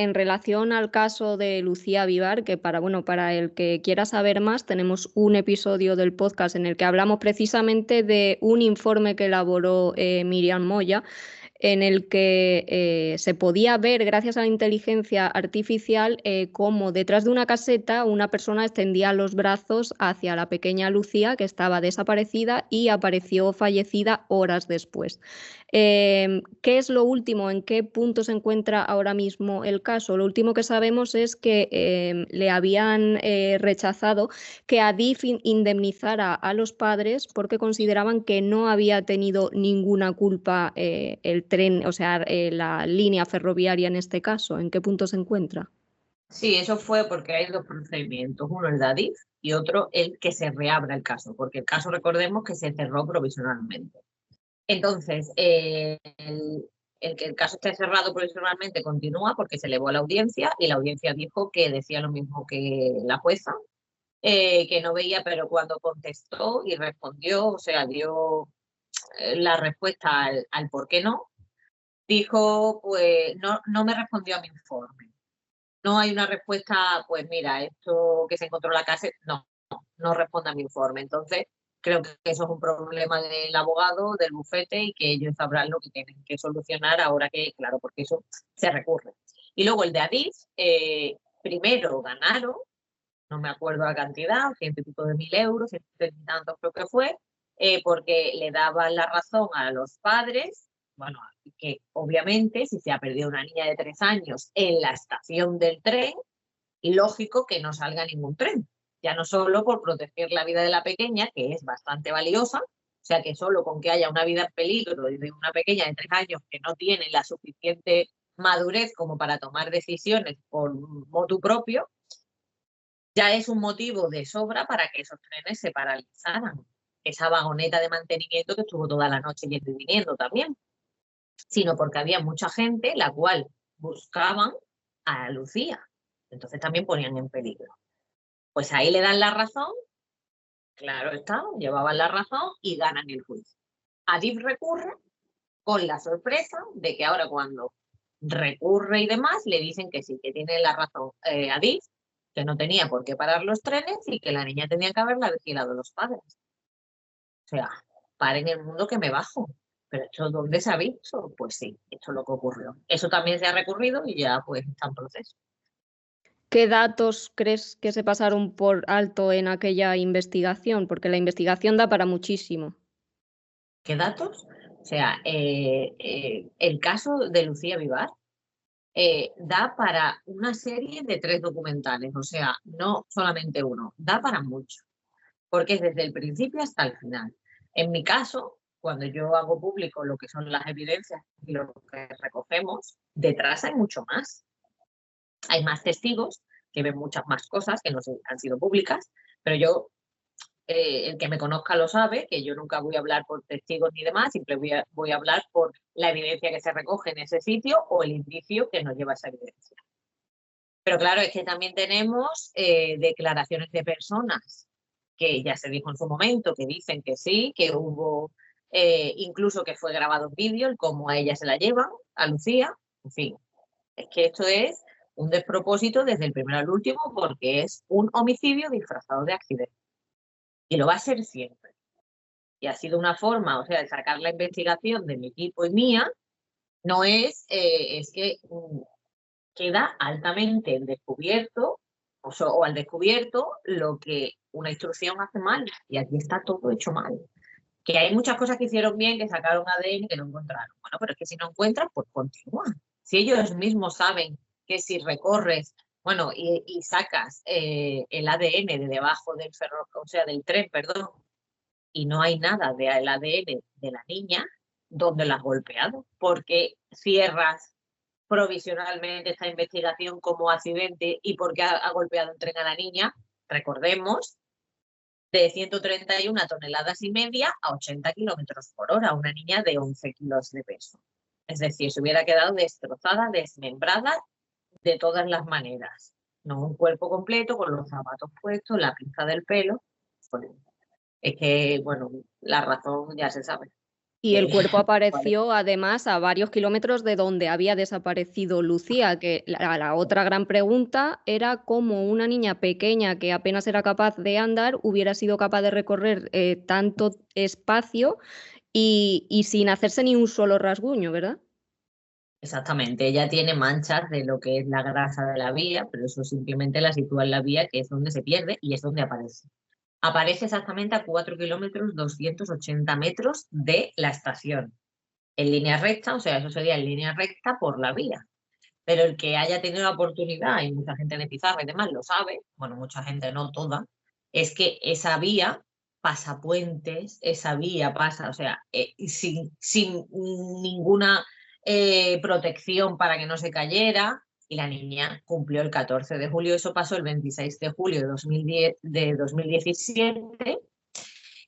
en relación al caso de Lucía Vivar, que para el que quiera saber más, tenemos un episodio del podcast en el que hablamos precisamente de un informe que elaboró Miriam Moya, en el que se podía ver, gracias a la inteligencia artificial, cómo detrás de una caseta una persona extendía los brazos hacia la pequeña Lucía, que estaba desaparecida y apareció fallecida horas después. ¿Qué es lo último? ¿En qué punto se encuentra ahora mismo el caso? Lo último que sabemos es que le habían rechazado que Adif indemnizara a los padres porque consideraban que no había tenido ninguna culpa el tren, o sea, la línea ferroviaria en este caso. ¿En qué punto se encuentra? Sí, eso fue porque hay dos procedimientos, uno el de Adif y otro el que se reabra el caso, porque el caso recordemos que se cerró provisionalmente. Entonces, el que el caso esté cerrado provisionalmente continúa porque se elevó a la audiencia y la audiencia dijo que decía lo mismo que la jueza, que no veía, pero cuando contestó y respondió, o sea, dio la respuesta al por qué no, dijo, pues no me respondió a mi informe. No hay una respuesta, pues mira, esto que se encontró en la casa, no responde a mi informe. Entonces, creo que eso es un problema del abogado, del bufete, y que ellos sabrán lo que tienen que solucionar ahora que, claro, porque eso se recurre. Y luego el de Adif, primero ganaron, no me acuerdo la cantidad, ciento y pico de mil euros, ciento y tantos creo que fue, porque le daban la razón a los padres, bueno, que obviamente si se ha perdido una niña de 3 años en la estación del tren, lógico que no salga ningún tren, ya no solo por proteger la vida de la pequeña, que es bastante valiosa, o sea que solo con que haya una vida en peligro de una pequeña de 3 años que no tiene la suficiente madurez como para tomar decisiones por motu propio, ya es un motivo de sobra para que esos trenes se paralizaran. Esa vagoneta de mantenimiento que estuvo toda la noche yendo y viniendo también, sino porque había mucha gente la cual buscaban a Lucía. Entonces también ponían en peligro. Pues ahí le dan la razón, claro está, llevaban la razón y ganan el juicio. Adif recurre con la sorpresa de que ahora cuando recurre y demás, le dicen que sí, que tiene la razón Adif, que no tenía por qué parar los trenes y que la niña tenía que haberla vigilado los padres. O sea, paren el mundo que me bajo. ¿Pero esto dónde se ha visto? Pues sí, esto es lo que ocurrió. Eso también se ha recurrido y ya pues está en proceso. ¿Qué datos crees que se pasaron por alto en aquella investigación? Porque la investigación da para muchísimo. ¿Qué datos? O sea, el caso de Lucía Vivar da para una serie de 3 documentales, o sea, no solamente uno, da para mucho, porque es desde el principio hasta el final. En mi caso, cuando yo hago público lo que son las evidencias y lo que recogemos, detrás hay mucho más. Hay más testigos que ven muchas más cosas que no han sido públicas, pero yo, el que me conozca lo sabe, que yo nunca voy a hablar por testigos ni demás, siempre voy a hablar por la evidencia que se recoge en ese sitio o el indicio que nos lleva a esa evidencia. Pero claro, es que también tenemos declaraciones de personas que ya se dijo en su momento, que dicen que sí, que hubo incluso que fue grabado en vídeo, el cómo a ella se la llevan, a Lucía, en fin. Es que esto es un despropósito desde el primero al último porque es un homicidio disfrazado de accidente. Y lo va a ser siempre. Y ha sido una forma, o sea, de sacar la investigación de mi equipo y mía, no es que queda altamente en descubierto o al descubierto lo que una instrucción hace mal. Y aquí está todo hecho mal. Que hay muchas cosas que hicieron bien, que sacaron ADN que no encontraron. Bueno, pero es que si no encuentran, pues continúan. Si ellos mismos saben que si recorres, bueno, y sacas el ADN de debajo del ferro, o sea, del tren, perdón, y no hay nada del ADN de la niña, ¿dónde la has golpeado? Porque cierras provisionalmente esta investigación como accidente y porque ha golpeado un tren a la niña, recordemos, de 131 toneladas y media a 80 kilómetros por hora, una niña de 11 kilos de peso. Es decir, se hubiera quedado destrozada, desmembrada de todas las maneras. No un cuerpo completo con los zapatos puestos, la pinza del pelo. Pues, es que, bueno, la razón ya se sabe. Y el cuerpo apareció además a varios kilómetros de donde había desaparecido Lucía, que la otra gran pregunta era cómo una niña pequeña que apenas era capaz de andar hubiera sido capaz de recorrer tanto espacio y sin hacerse ni un solo rasguño, ¿verdad? Exactamente, ella tiene manchas de lo que es la grasa de la vía, pero eso simplemente la sitúa en la vía, que es donde se pierde y es donde aparece. Aparece exactamente a 4 kilómetros 280 metros de la estación, en línea recta, o sea, eso sería en línea recta por la vía. Pero el que haya tenido la oportunidad, y mucha gente de Pizarra y demás lo sabe, bueno, mucha gente no toda, es que esa vía pasa puentes, esa vía pasa, o sea, sin ninguna protección para que no se cayera, y la niña cumplió el 14 de julio, eso pasó el 26 de julio de 2017,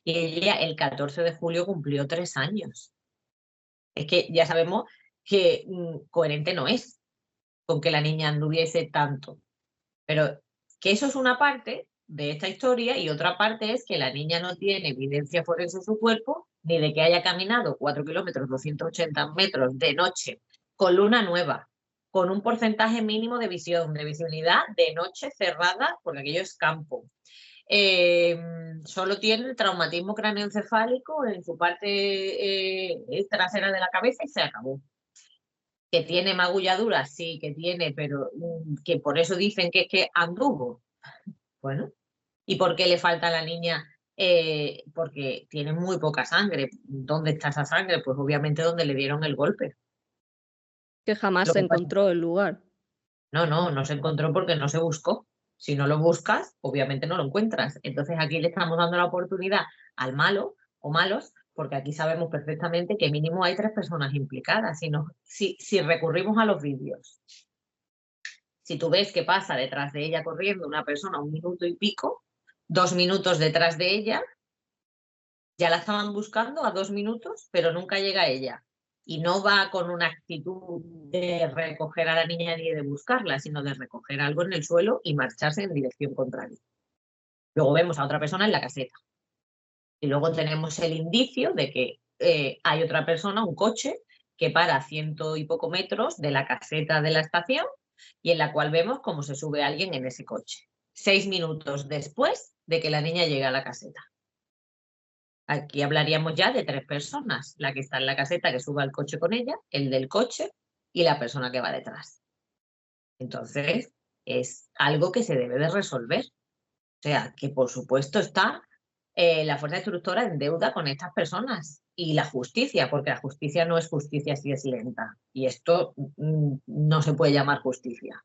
y ella el 14 de julio cumplió 3 años. Es que ya sabemos que coherente no es con que la niña anduviese tanto. Pero que eso es una parte de esta historia y otra parte es que la niña no tiene evidencia forense en su cuerpo ni de que haya caminado 4 kilómetros 280 metros de noche con luna nueva, con un porcentaje mínimo de visión, de visibilidad de noche cerrada, porque aquello es campo. Solo tiene el traumatismo craneoencefálico en su parte trasera de la cabeza y se acabó. Que tiene magulladuras, sí, que tiene, pero que por eso dicen que es que anduvo. Bueno, ¿y por qué le falta a la niña? Porque tiene muy poca sangre. ¿Dónde está esa sangre? Pues obviamente donde le dieron el golpe. Que jamás Lo se que pasa, encontró el lugar. no se encontró porque no se buscó. Si no lo buscas, obviamente no lo encuentras. Entonces aquí le estamos dando la oportunidad al malo o malos, porque aquí sabemos perfectamente que mínimo hay 3 personas implicadas. Si recurrimos a los vídeos, si tú ves que pasa detrás de ella corriendo una persona 1 minuto y pico, 2 minutos detrás de ella, ya la estaban buscando a 2 minutos, pero nunca llega ella. Y no va con una actitud de recoger a la niña ni de buscarla, sino de recoger algo en el suelo y marcharse en dirección contraria. Luego vemos a otra persona en la caseta. Y luego tenemos el indicio de que hay otra persona, un coche, que para a 100 y poco metros de la caseta de la estación y en la cual vemos cómo se sube alguien en ese coche. 6 minutos después de que la niña llegue a la caseta. Aquí hablaríamos ya de 3 personas, la que está en la caseta que sube al coche con ella, el del coche y la persona que va detrás. Entonces, es algo que se debe de resolver. O sea, que por supuesto está la fuerza destructora en deuda con estas personas y la justicia, porque la justicia no es justicia si es lenta. Y esto no se puede llamar justicia.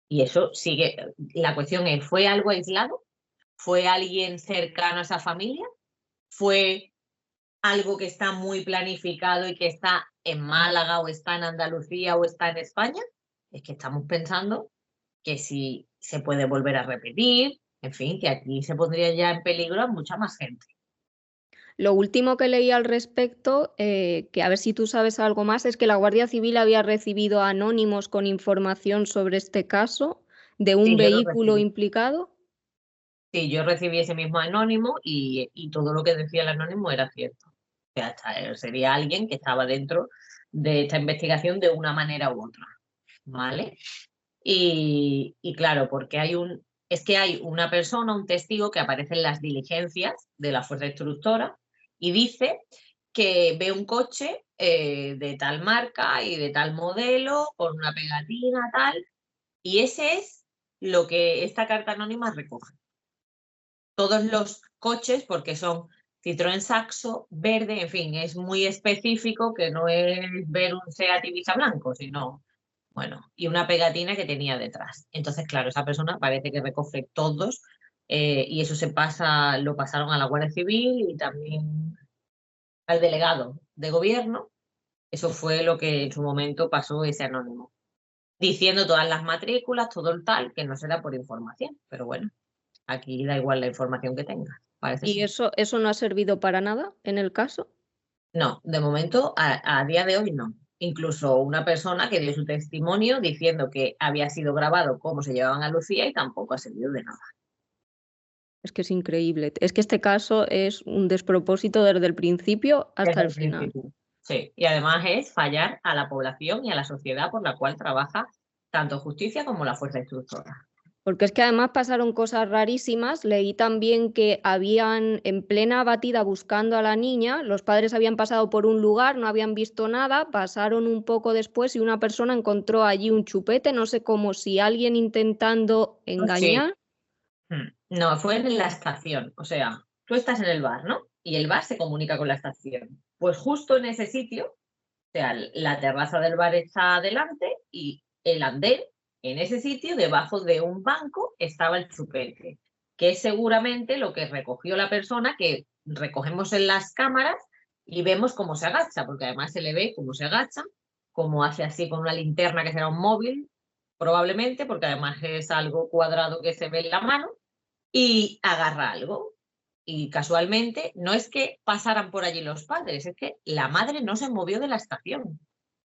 Y eso sigue. La cuestión es, ¿fue algo aislado? ¿Fue alguien cercano a esa familia? ¿Fue algo que está muy planificado y que está en Málaga o está en Andalucía o está en España? Es que estamos pensando que si se puede volver a repetir, en fin, que aquí se pondría ya en peligro a mucha más gente. Lo último que leí al respecto, que a ver si tú sabes algo más, es que la Guardia Civil había recibido anónimos con información sobre este caso de un Sí, yo lo vehículo recibí. implicado. Sí, yo recibí ese mismo anónimo y todo lo que decía el anónimo era cierto. O sea, sería alguien que estaba dentro de esta investigación de una manera u otra, ¿vale? Y claro, porque es que hay una persona, un testigo que aparece en las diligencias de la fuerza instructora y dice que ve un coche de tal marca y de tal modelo, con una pegatina, tal, y ese es lo que esta carta anónima recoge. Todos los coches, porque son Citroën Saxo, verde, en fin, es muy específico, que no es ver un Seat Ibiza blanco, sino, bueno, y una pegatina que tenía detrás. Entonces, claro, esa persona parece que recoge todos y eso lo pasaron a la Guardia Civil y también al delegado de gobierno. Eso fue lo que en su momento pasó ese anónimo, diciendo todas las matrículas, todo el tal, que no será por información, pero bueno, aquí da igual la información que tenga, parece ¿Y ser. eso no ha servido para nada en el caso? No, de momento, a día de hoy no. Incluso una persona que dio su testimonio diciendo que había sido grabado cómo se llevaban a Lucía y tampoco ha servido de nada. Es que es increíble. Es que este caso es un despropósito desde el principio hasta el final. Sí, y además es fallar a la población y a la sociedad por la cual trabaja tanto justicia como la fuerza instructora. Porque es que además pasaron cosas rarísimas. Leí también que habían, en plena batida buscando a la niña, los padres habían pasado por un lugar, no habían visto nada, pasaron un poco después y una persona encontró allí un chupete, no sé, como si alguien intentando engañar. Sí. No, fue en la estación. O sea, tú estás en el bar, ¿no? Y el bar se comunica con la estación. Pues justo en ese sitio, o sea, la terraza del bar está adelante y el andén, en ese sitio, debajo de un banco, estaba el chupete, que es seguramente lo que recogió la persona que recogemos en las cámaras y vemos cómo se agacha, porque además se le ve cómo se agacha, cómo hace así con una linterna que será un móvil, probablemente, porque además es algo cuadrado que se ve en la mano, y agarra algo. Y casualmente no es que pasaran por allí los padres, es que la madre no se movió de la estación.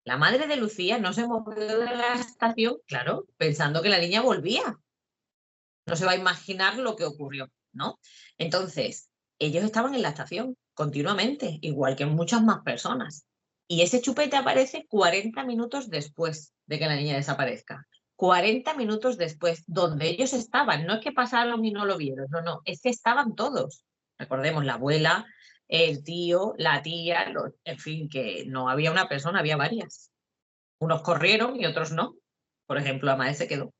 La madre de Lucía no se movió de la estación, claro, pensando que la niña volvía. No se va a imaginar lo que ocurrió, ¿no? Entonces, ellos estaban en la estación continuamente, igual que muchas más personas. Y ese chupete aparece 40 minutos después de que la niña desaparezca. 40 minutos después, donde ellos estaban. No es que pasaron y no lo vieron, no, es que estaban todos. Recordemos, la abuela, el tío, la tía, en fin, que no había una persona, había varias. Unos corrieron y otros no. Por ejemplo, la madre se quedó.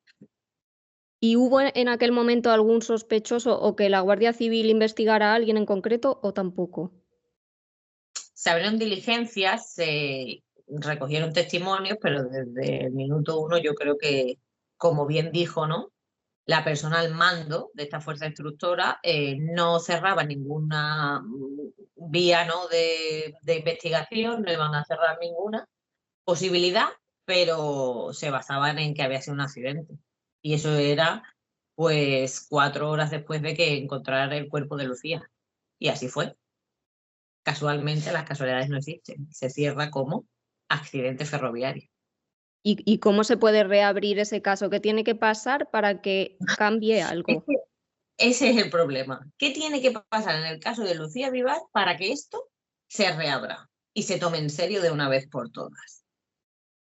¿Y hubo en aquel momento algún sospechoso o que la Guardia Civil investigara a alguien en concreto o tampoco? Se abrieron diligencias, se recogieron testimonios, pero desde el minuto uno yo creo que, como bien dijo, ¿no?, la persona al mando de esta fuerza instructora no cerraba ninguna vía, ¿no?, de investigación, no iban a cerrar ninguna posibilidad, pero se basaban en que había sido un accidente. Y eso era pues 4 horas después de que encontraran el cuerpo de Lucía. Y así fue. Casualmente las casualidades no existen. Se cierra como accidente ferroviario. ¿Y cómo se puede reabrir ese caso? ¿Qué tiene que pasar para que cambie algo? Ese es el problema. ¿Qué tiene que pasar en el caso de Lucía Vivar para que esto se reabra y se tome en serio de una vez por todas?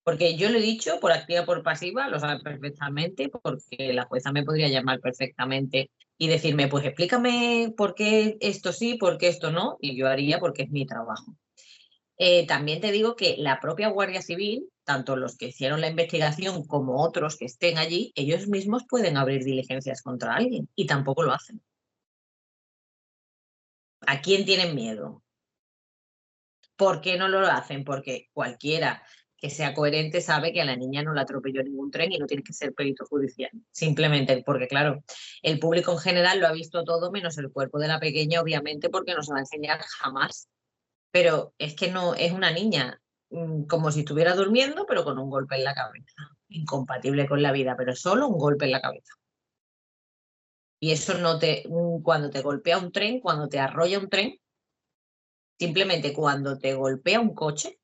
Porque yo lo he dicho por activa, por pasiva, lo sabe perfectamente, porque la jueza me podría llamar perfectamente y decirme, pues explícame por qué esto sí, por qué esto no, y yo haría porque es mi trabajo. También te digo que la propia Guardia Civil, tanto los que hicieron la investigación como otros que estén allí, ellos mismos pueden abrir diligencias contra alguien y tampoco lo hacen. ¿A quién tienen miedo? ¿Por qué no lo hacen? Porque cualquiera que sea coherente sabe que a la niña no la atropelló ningún tren y no tiene que ser perito judicial. Simplemente porque, claro, el público en general lo ha visto todo menos el cuerpo de la pequeña, obviamente, porque no se va a enseñar jamás. Pero es que no, es una niña como si estuviera durmiendo, pero con un golpe en la cabeza. Incompatible con la vida, pero solo un golpe en la cabeza. Y eso no cuando te golpea un tren, cuando te arrolla un tren, simplemente cuando te golpea un coche,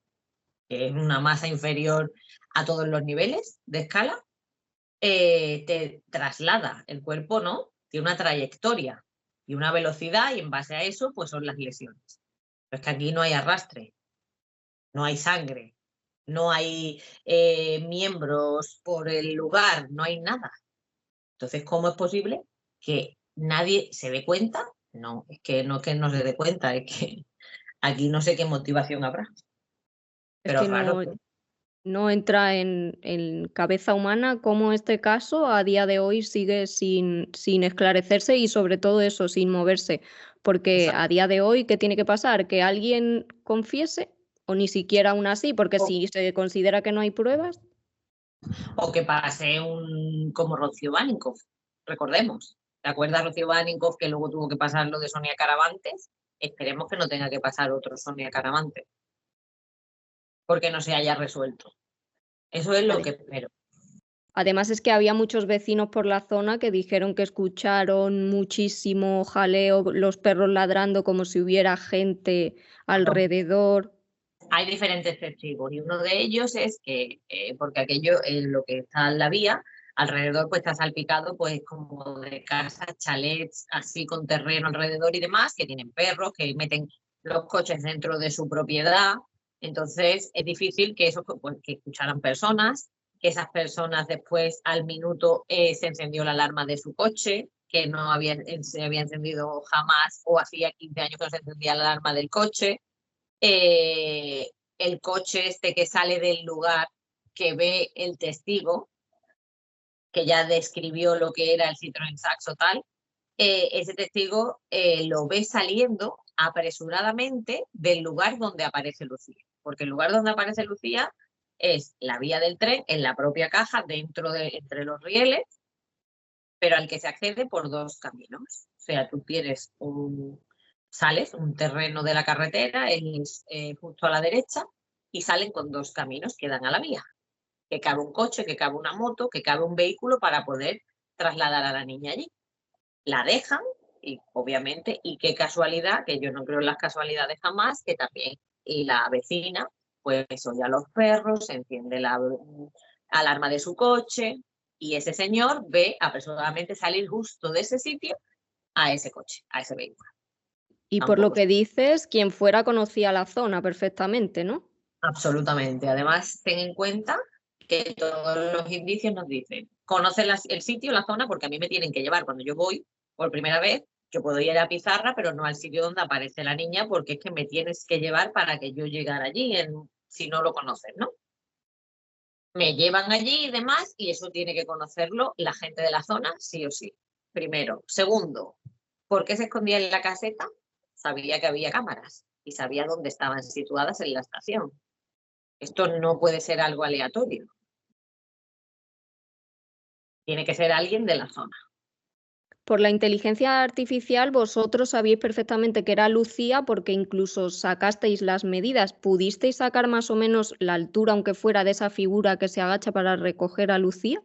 que es una masa inferior a todos los niveles de escala, te traslada. El cuerpo no, tiene una trayectoria y una velocidad y en base a eso pues son las lesiones. Pero es que aquí no hay arrastre, no hay sangre, no hay miembros por el lugar, no hay nada. Entonces, ¿cómo es posible que nadie se dé cuenta? No, es que no se dé cuenta, es que aquí no sé qué motivación habrá. Es Pero que raro. no entra en cabeza humana cómo este caso a día de hoy sigue sin esclarecerse y sobre todo eso, sin moverse. Porque a día de hoy, ¿qué tiene que pasar? ¿Que alguien confiese? O ni siquiera aún así, porque O, si se considera que no hay pruebas. o que pase como Rocío Baninkoff, recordemos. ¿Te acuerdas Rocío Baninkoff que luego tuvo que pasar lo de Sonia Caravantes? Esperemos que no tenga que pasar otro Sonia Caravantes, porque no se haya resuelto. Eso es lo que espero. Además es que había muchos vecinos por la zona que dijeron que escucharon muchísimo jaleo, los perros ladrando como si hubiera gente alrededor. Hay diferentes testigos y uno de ellos es que, porque aquello, lo que está en la vía, alrededor pues está salpicado pues como de casas, chalets, así con terreno alrededor y demás, que tienen perros, que meten los coches dentro de su propiedad. Entonces es difícil que eso pues, que escucharan personas, que esas personas después al minuto se encendió la alarma de su coche, que no había, se había encendido jamás o hacía 15 años que no se encendía la alarma del coche. El coche este que sale del lugar, que ve el testigo, que ya describió lo que era el Citroën Saxo tal, ese testigo lo ve saliendo apresuradamente del lugar donde aparece Lucía, porque el lugar donde aparece Lucía es la vía del tren, en la propia caja, entre los rieles, pero al que se accede por dos caminos. O sea, tú sales un terreno de la carretera, es justo a la derecha, y salen con dos caminos que dan a la vía, que cabe un coche, que cabe una moto, que cabe un vehículo para poder trasladar a la niña allí. La dejan, y obviamente, y qué casualidad, que yo no creo en las casualidades jamás, que también, y la vecina, pues oye a los perros, se enciende la alarma de su coche, y ese señor ve apresuradamente salir justo de ese sitio a ese coche, a ese vehículo. Y por lo que dices, quien fuera conocía la zona perfectamente, ¿no? Absolutamente. Además, ten en cuenta que todos los indicios nos dicen, conoce el sitio, la zona, porque a mí me tienen que llevar cuando yo voy por primera vez. Yo puedo ir a Pizarra, pero no al sitio donde aparece la niña, porque es que me tienes que llevar para que yo llegara allí, si no lo conoces, ¿no? Me llevan allí y demás, y eso tiene que conocerlo la gente de la zona, sí o sí. Primero. Segundo, ¿por qué se escondía en la caseta? Sabía que había cámaras y sabía dónde estaban situadas en la estación. Esto no puede ser algo aleatorio. Tiene que ser alguien de la zona. Por la inteligencia artificial vosotros sabíais perfectamente que era Lucía porque incluso sacasteis las medidas. ¿Pudisteis sacar más o menos la altura, aunque fuera de esa figura que se agacha para recoger a Lucía?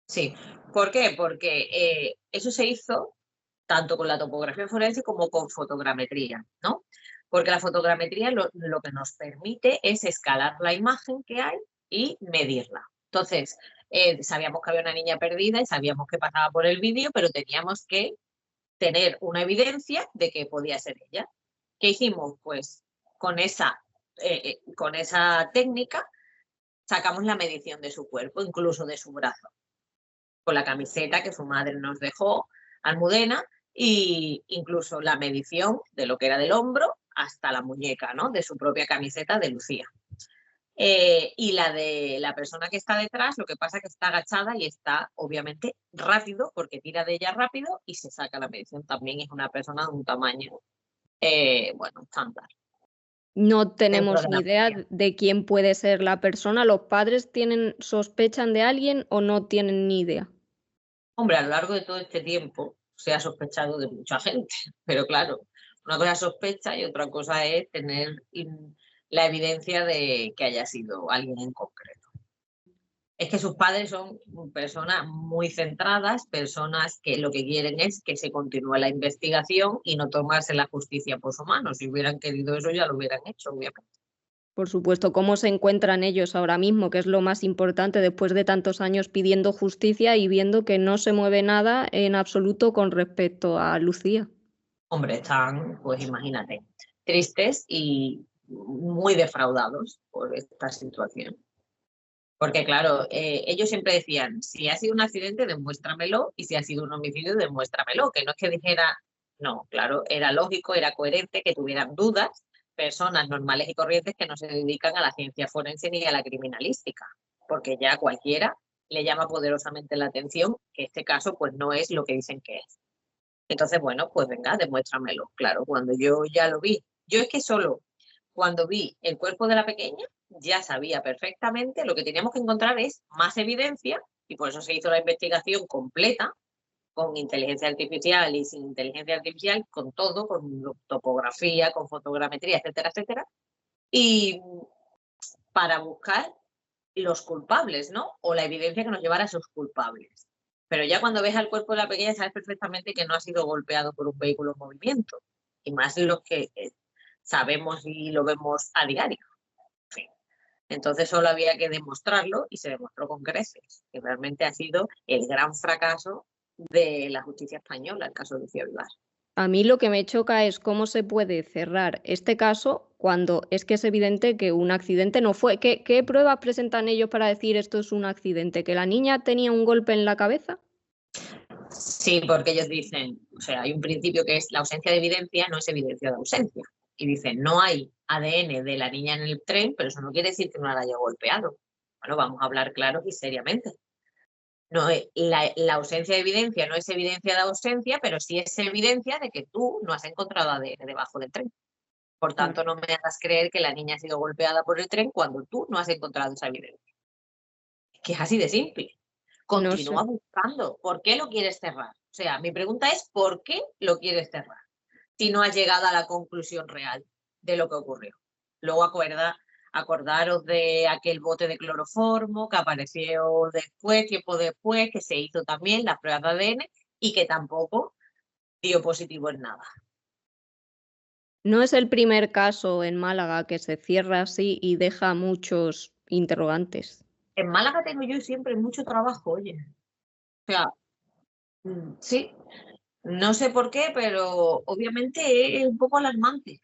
Sí. ¿Por qué? Porque eso se hizo tanto con la topografía forense como con fotogrametría, ¿no? Porque la fotogrametría lo que nos permite es escalar la imagen que hay y medirla. Entonces, sabíamos que había una niña perdida y sabíamos que pasaba por el vídeo, pero teníamos que tener una evidencia de que podía ser ella. ¿Qué hicimos? Pues con esa técnica sacamos la medición de su cuerpo, incluso de su brazo, con la camiseta que su madre nos dejó, Almudena, e incluso la medición de lo que era del hombro hasta la muñeca, ¿no? De su propia camiseta de Lucía. Y la de la persona que está detrás, lo que pasa es que está agachada y está obviamente rápido, porque tira de ella rápido y se saca la medición. También es una persona de un tamaño, bueno, estándar. No Dentro tenemos de ni la idea familia. de quién puede ser la persona. ¿Los padres sospechan de alguien o no tienen ni idea? Hombre, a lo largo de todo este tiempo se ha sospechado de mucha gente, pero claro, una cosa es sospecha y otra cosa es tener la evidencia de que haya sido alguien en concreto. Es que sus padres son personas muy centradas, personas que lo que quieren es que se continúe la investigación y no tomarse la justicia por su mano. Si hubieran querido eso ya lo hubieran hecho, obviamente. Por supuesto, ¿cómo se encuentran ellos ahora mismo? Que es lo más importante después de tantos años pidiendo justicia y viendo que no se mueve nada en absoluto con respecto a Lucía. Hombre, están, pues imagínate, tristes y muy defraudados por esta situación. Porque claro, ellos siempre decían, si ha sido un accidente, demuéstramelo, y si ha sido un homicidio, demuéstramelo, que no es que dijera, no, claro, era lógico, era coherente que tuvieran dudas personas normales y corrientes que no se dedican a la ciencia forense ni a la criminalística, porque ya cualquiera le llama poderosamente la atención que este caso pues no es lo que dicen que es. Entonces, bueno, pues venga, demuéstramelo. Claro, cuando yo ya lo vi, yo es que solo cuando vi el cuerpo de la pequeña ya sabía perfectamente, lo que teníamos que encontrar es más evidencia y por eso se hizo la investigación completa con inteligencia artificial y sin inteligencia artificial, con todo, con topografía, con fotogrametría, etcétera, etcétera, y para buscar los culpables, ¿no? O la evidencia que nos llevara a esos culpables. Pero ya cuando ves al cuerpo de la pequeña sabes perfectamente que no ha sido golpeado por un vehículo en movimiento. Y más los que sabemos y lo vemos a diario. En fin. Entonces solo había que demostrarlo y se demostró con creces, que realmente ha sido el gran fracaso de la justicia española, el caso de Lucía Vivar. A mí lo que me choca es cómo se puede cerrar este caso cuando es que es evidente que un accidente no fue. ¿Qué pruebas presentan ellos para decir esto es un accidente? ¿Que la niña tenía un golpe en la cabeza? Sí, porque ellos dicen, o sea, hay un principio que es la ausencia de evidencia no es evidencia de ausencia. Y dicen, no hay ADN de la niña en el tren, pero eso no quiere decir que no la haya golpeado. Bueno, vamos a hablar claros y seriamente. No, la ausencia de evidencia no es evidencia de ausencia, pero sí es evidencia de que tú no has encontrado ADN debajo del tren. Por tanto, no me hagas creer que la niña ha sido golpeada por el tren cuando tú no has encontrado esa evidencia. Que es así de simple. No sé. Continúa buscando. ¿Por qué lo quieres cerrar? O sea, mi pregunta es, ¿por qué lo quieres cerrar? Si no has llegado a la conclusión real de lo que ocurrió. Luego acordaros de aquel bote de cloroformo que apareció después, tiempo después, que se hizo también las pruebas de ADN y que tampoco dio positivo en nada. No es el primer caso en Málaga que se cierra así y deja muchos interrogantes. En Málaga tengo yo siempre mucho trabajo, oye. O sea, sí, no sé por qué, pero obviamente es un poco alarmante.